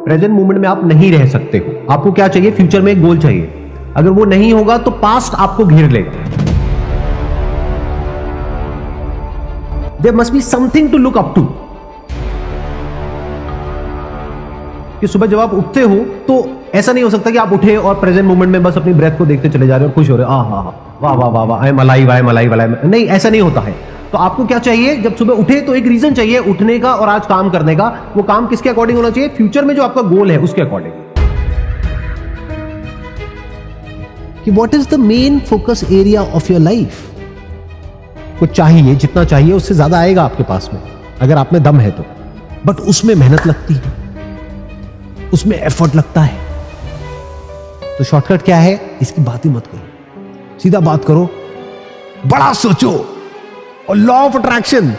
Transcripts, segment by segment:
Present moment में आप नहीं रह सकते हो। आपको क्या चाहिए? फ्यूचर में एक गोल चाहिए। अगर वो नहीं होगा तो पास्ट आपको घेर लेगा। There must be something to look up to. कि सुबह जब आप उठते हो तो ऐसा नहीं हो सकता कि आप उठे और प्रेजेंट मोमेंट में बस अपनी ब्रेथ को देखते चले जा रहे हो और खुश हो रहे हो, वाह वाह वाह वाह, I am alive, I am alive, नहीं, ऐसा नहीं होता है। तो आपको क्या चाहिए? जब सुबह उठे तो एक रीजन चाहिए उठने का और आज काम करने का। वो काम किसके अकॉर्डिंग होना चाहिए? फ्यूचर में जो आपका गोल है उसके अकॉर्डिंग। कि what is the main focus area of your life. कुछ चाहिए, जितना चाहिए उससे ज्यादा आएगा आपके पास में अगर आप में दम है तो, बट उसमें मेहनत लगती है, उसमें एफर्ट लगता है। तो शॉर्टकट क्या है? इसकी बात ही मत करो, सीधा बात करो, बड़ा सोचो। और लॉ ऑफ अट्रैक्शन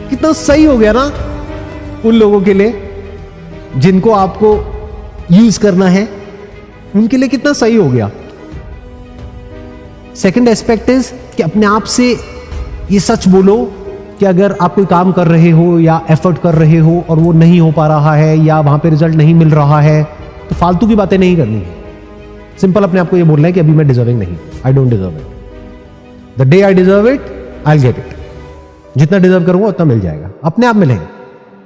कितना सही हो गया ना उन लोगों के लिए जिनको आपको यूज करना है, उनके लिए कितना सही हो गया। सेकंड एस्पेक्ट इज कि अपने आप से ये सच बोलो कि अगर आप कोई काम कर रहे हो या एफर्ट कर रहे हो और वो नहीं हो पा रहा है या वहां पे रिजल्ट नहीं मिल रहा है तो फालतू की बातें नहीं करनी है। सिंपल अपने आप को ये बोलना है कि अभी मैं डिजर्विंग नहीं, I don't deserve it. The day I deserve it I will get it. जितना डिजर्व करूंगा उतना मिल जाएगा, अपने आप मिलेगा।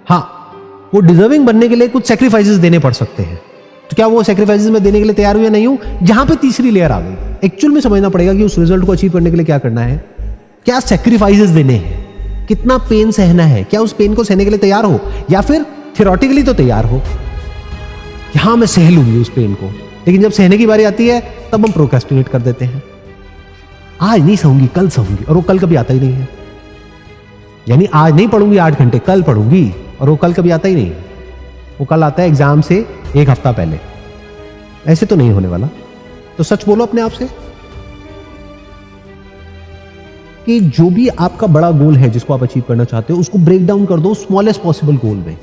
हाँ, वो डिजर्विंग बनने के लिए कुछ सेक्रीफाइसेस देने पड़ सकते हैं। तो क्या वो सेक्रीफाइसेस में देने के लिए तैयार हूं या नहीं हूं? जहां पे तीसरी लेयर आ गई, एक्चुअल में समझना पड़ेगा कि उस रिजल्ट को अचीव करने के लिए क्या करना है, क्या सेक्रीफाइसेस देने हैं, कितना पेन सहना है, क्या उस पेन को सहने के लिए तैयार हो, या फिर थियोरेटिकली तो तैयार हो कि हाँ मैं सह लूंगी उस पेन को, लेकिन जब सहने की बारी आती है तब हम प्रोक्रेस्टिनेट कर देते हैं। आज नहीं सहूंगी, कल सहूंगी, और वो कल कभी आता ही नहीं है। यानी आज नहीं पढ़ूंगी 8 घंटे, कल पढ़ूंगी, और वो कल कभी आता ही नहीं है। वो कल आता है एग्जाम से 1 हफ्ता पहले। ऐसे तो नहीं होने वाला। तो सच बोलो अपने आप से कि जो भी आपका बड़ा गोल है जिसको आप अचीव करना चाहते हो उसको ब्रेक डाउन कर दो स्मॉलेस्ट पॉसिबल गोल में।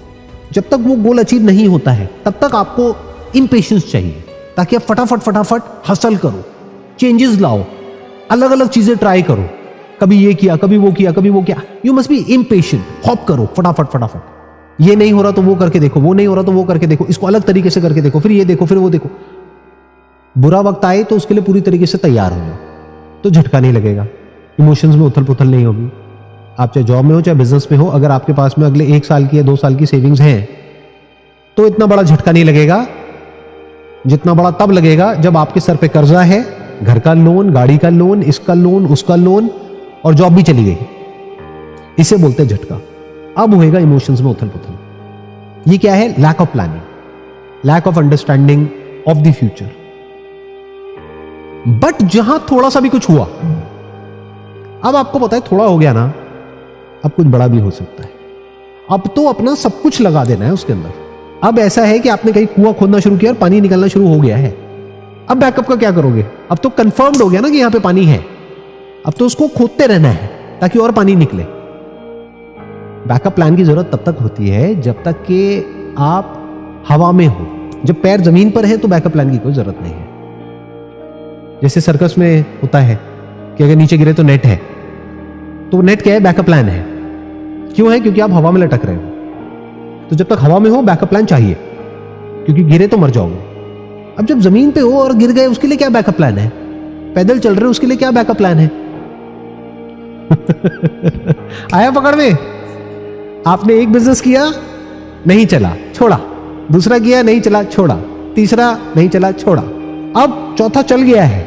जब तक वो गोल अचीव नहीं होता है तब तक आपको इम्पेशेंस चाहिए, ताकि आप फटाफट हसल करो, चेंजेस लाओ, अलग अलग चीजें ट्राई करो। कभी ये किया, कभी वो किया, कभी वो किया। You must be impatient. Hop करो फटाफट। ये नहीं हो रहा तो वो करके देखो, वो नहीं हो रहा तो वो करके देखो, इसको अलग तरीके से करके देखो, फिर ये देखो, फिर वो देखो। बुरा वक्त आए तो उसके लिए पूरी तरीके से तैयार हो जाओ, तो झटका नहीं लगेगा, इमोशंस में उथल पुथल नहीं होगी। आप चाहे जॉब में हो चाहे बिजनेस में हो, अगर आपके पास में अगले 1 साल की या 2 साल की सेविंग्स हैं तो इतना बड़ा झटका नहीं लगेगा जितना बड़ा तब लगेगा जब आपके सर पे कर्जा है, घर का लोन, गाड़ी का लोन, इसका लोन, उसका लोन, और जॉब भी चली गई। इसे बोलते हैं झटका। अब होएगा इमोशंस में उथल पुथल। ये क्या है? Lack of planning, lack of understanding of the future. But जहां थोड़ा सा भी कुछ हुआ, अब आपको पता है थोड़ा हो गया ना, अब कुछ बड़ा भी हो सकता है। अब तो अपना सब कुछ लगा देना है उसके अंदर। अब ऐसा है कि आपने कहीं कुआं खोदना शुरू किया और पानी निकलना शुरू हो गया है। अब बैकअप का क्या करोगे? अब तो कंफर्म्ड हो गया ना कि यहां पे पानी है। अब तो उसको खोदते रहना है ताकि और पानी निकले। बैकअप प्लान की जरूरत तब तक होती है जब तक कि आप हवा में हो। जब पैर जमीन पर है तो बैकअप प्लान की कोई जरूरत नहीं है। जैसे सर्कस में होता है कि अगर नीचे गिरे तो नेट है, तो नेट क्या है? बैकअप प्लान है। क्यों है? क्योंकि आप हवा में लटक रहे हो। तो जब तक हवा में हो बैकअप प्लान चाहिए, क्योंकि गिरे तो मर जाओगे। अब जब जमीन पे हो और गिर गए, उसके लिए क्या बैकअप प्लान है? पैदल चल रहे हो, उसके लिए क्या बैकअप प्लान है? आया पकड़ में? आपने एक बिजनेस किया, नहीं चला, छोड़ा। दूसरा किया, नहीं चला, छोड़ा। तीसरा नहीं चला, छोड़ा। अब चौथा चल गया है,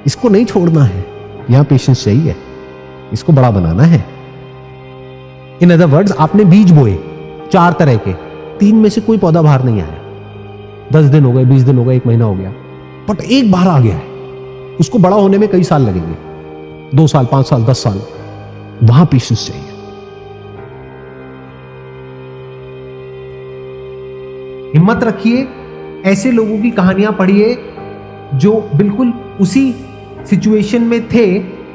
इसको नहीं छोड़ना है। यहां पेशेंस चाहिए, इसको बड़ा बनाना है। इन अदर वर्ड्स, आपने बीज बोए 4 तरह के, 3 में से कोई पौधा बाहर नहीं आया। 10 दिन हो गए, 20 दिन हो गए, 1 महीना हो गया, बट एक बाहर आ गया है। उसको बड़ा होने में कई साल लगेंगे, 2 साल, 5 साल, 10 साल। वहां पेशेंस चाहिए। हिम्मत रखिए, ऐसे लोगों की कहानियां पढ़िए जो बिल्कुल उसी सिचुएशन में थे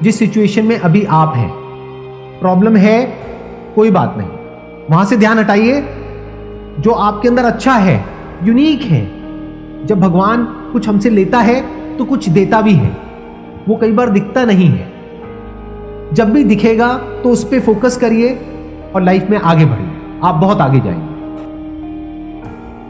जिस सिचुएशन में अभी आप हैं। प्रॉब्लम है, कोई बात नहीं, वहां से ध्यान हटाइए। जो आपके अंदर अच्छा है, यूनिक है। जब भगवान कुछ हमसे लेता है तो कुछ देता भी है। वो कई बार दिखता नहीं है। जब भी दिखेगा तो उस पर फोकस करिए और लाइफ में आगे बढ़िए, आप बहुत आगे जाएंगे।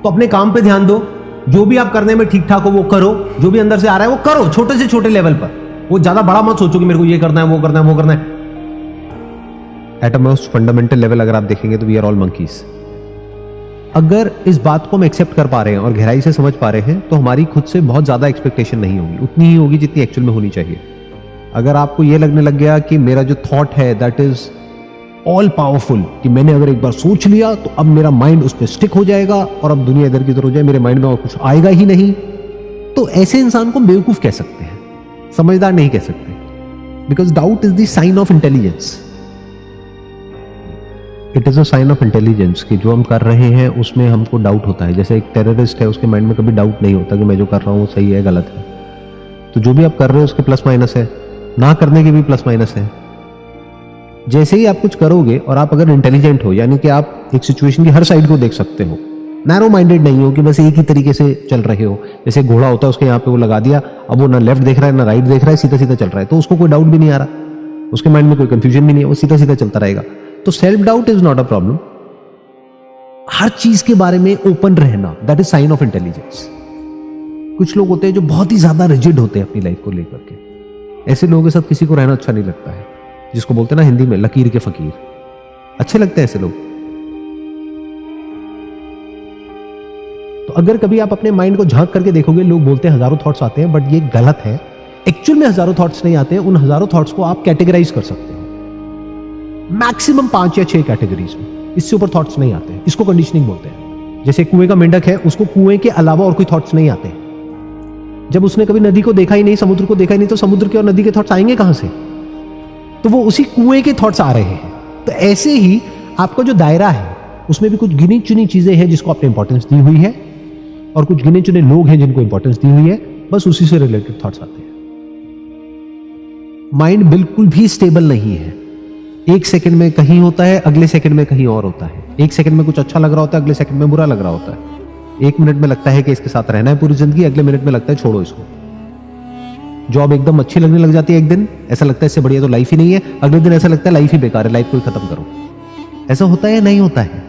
तो अपने काम पे ध्यान दो, जो भी आप करने में ठीक ठाक हो वो करो, जो भी अंदर से आ रहा है वो करो, छोटे से छोटे लेवल पर। वो ज्यादा बड़ा मत सोचो कि मेरे को ये करना है, वो करना है, वो करना है। At a most fundamental level अगर आप देखेंगे तो वी आर ऑल मंकीज। अगर इस बात को हम एक्सेप्ट कर पा रहे हैं और गहराई से समझ पा रहे हैं तो हमारी खुद से बहुत ज्यादा एक्सपेक्टेशन नहीं होगी, उतनी ही होगी जितनी एक्चुअल में होनी चाहिए। अगर आपको यह लगने लग गया कि मेरा जो थॉट है दैट इज ऑल पावरफुल, कि मैंने अगर एक बार सोच लिया तो अब मेरा माइंड उस पर स्टिक हो जाएगा और अब दुनिया इधर की उधर हो जाए, मेरे माइंड में और कुछ आएगा ही नहीं, तो ऐसे इंसान को बेवकूफ कह सकते हैं, समझदार नहीं कह सकते। Because doubt is the sign of intelligence. It is a sign of intelligence कि जो हम कर रहे हैं उसमें हमको डाउट होता है। जैसे एक टेररिस्ट है, उसके माइंड में कभी डाउट नहीं होता कि मैं जो कर रहा हूँ सही है गलत है। तो जो भी आप कर रहे हो उसके प्लस माइनस है, ना करने के भी प्लस माइनस है। जैसे ही आप कुछ करोगे और आप अगर इंटेलिजेंट हो, यानी कि आप एक सिचुएशन की हर साइड को देख सकते हो, नैरो माइंडेड नहीं हो कि बस एक ही तरीके से चल रहे हो। जैसे घोड़ा होता है, उसके यहाँ पे वो लगा दिया, अब वो ना लेफ्ट देख रहा है ना राइट देख रहा है, सीधा सीधा चल रहा है, तो उसको कोई डाउट भी नहीं आ रहा, उसके माइंड में कोई कंफ्यूजन भी नहीं है, वो सीधा सीधा चलता रहेगा। तो self doubt is not a problem. हर चीज के बारे में ओपन रहना, that is sign of intelligence. कुछ लोग होते हैं जो बहुत ही ज्यादा रिजिड होते हैं अपनी लाइफ को लेकर के। ऐसे लोगों के साथ किसी को रहना अच्छा नहीं लगता है, जिसको बोलते हैं ना हिंदी में लकीर के फकीर। अच्छे लगते हैं ऐसे लोग। तो अगर कभी आप अपने माइंड को झांक करके देखोगे, लोग बोलते हैं हजारों थॉट्स आते हैं, बट ये गलत है। एक्चुअल में हजारों थॉट्स नहीं आते हैं। उन हजारों थॉट्स को आप कैटेगराइज कर सकते हो मैक्सिमम 5 या 6 कैटेगरीज में, इससे ऊपर थॉट्स नहीं आते हैं। इसको कंडीशनिंग बोलते हैं। जैसे कुएं का मेंढक है, उसको कुएं के अलावा और कोई थॉट्स नहीं आते। जब उसने कभी नदी को देखा ही नहीं, समुद्र को देखा ही नहीं, तो समुद्र के और नदी के थॉट्स आएंगे कहां से? तो वो उसी कुएं के थॉट्स आ रहे हैं। तो ऐसे ही आपका जो दायरा है उसमें भी कुछ गिनी चुनी चीजें हैं जिसको आपने इंपॉर्टेंस दी हुई है, और कुछ गिने चुने लोग हैं जिनको इंपॉर्टेंस दी हुई है। बस उसी से रिलेटेड थॉट्स आते हैं। माइंड बिल्कुल भी स्टेबल नहीं है। एक सेकंड में कहीं होता है, अगले सेकंड में कहीं और होता है। एक सेकंड में कुछ अच्छा लग रहा होता है, अगले सेकंड में बुरा लग रहा होता है। एक मिनट में लगता है कि इसके साथ रहना है पूरी जिंदगी, अगले मिनट में लगता है छोड़ो इसको। जॉब एकदम अच्छी लगने लग जाती है, एक दिन ऐसा लगता है इससे बढ़िया तो लाइफ ही नहीं है, अगले दिन ऐसा लगता है लाइफ ही बेकार है, लाइफ को ही खत्म करो। ऐसा होता है या नहीं होता है?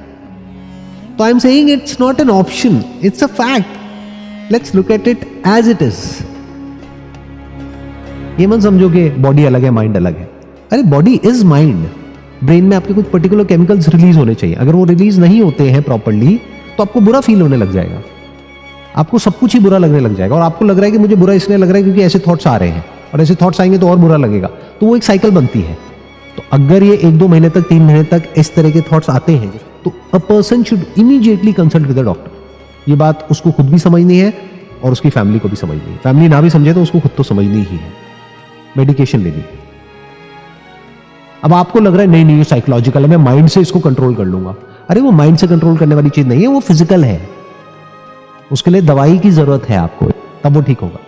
तो I am saying it's not an option, it's a fact. Let's look at it as it is. ये मत समझो कि बॉडी अलग है माइंड अलग है। अरे बॉडी इज माइंड। ब्रेन में आपके कुछ पर्टिकुलर केमिकल्स रिलीज होने चाहिए। अगर वो रिलीज नहीं होते हैं प्रॉपर्ली तो आपको बुरा फील होने लग जाएगा, आपको सब कुछ ही बुरा लगने लग जाएगा। और आपको लग रहा है कि मुझे बुरा इसलिए लग रहा है क्योंकि ऐसे थॉट्स आ रहे हैं, और ऐसे थॉट्स आएंगे तो और बुरा लगेगा। तो वो एक साइकिल बनती है। तो अगर ये 1-2 महीने तक 3 महीने तक इस तरह के थॉट्स आते हैं तो a person should immediately consult with a doctor. ये बात उसको खुद भी समझनी है और उसकी फैमिली को भी समझनी है। फैमिली ना भी समझे तो उसको खुद तो समझनी ही है, मेडिकेशन लेनी है। अब आपको लग रहा है नहीं नहीं ये साइकोलॉजिकल है, मैं माइंड से इसको कंट्रोल कर लूंगा। अरे वो माइंड से कंट्रोल करने वाली चीज नहीं है, वो फिजिकल है। उसके लिए दवाई की जरूरत है आपको, तब वो ठीक होगा।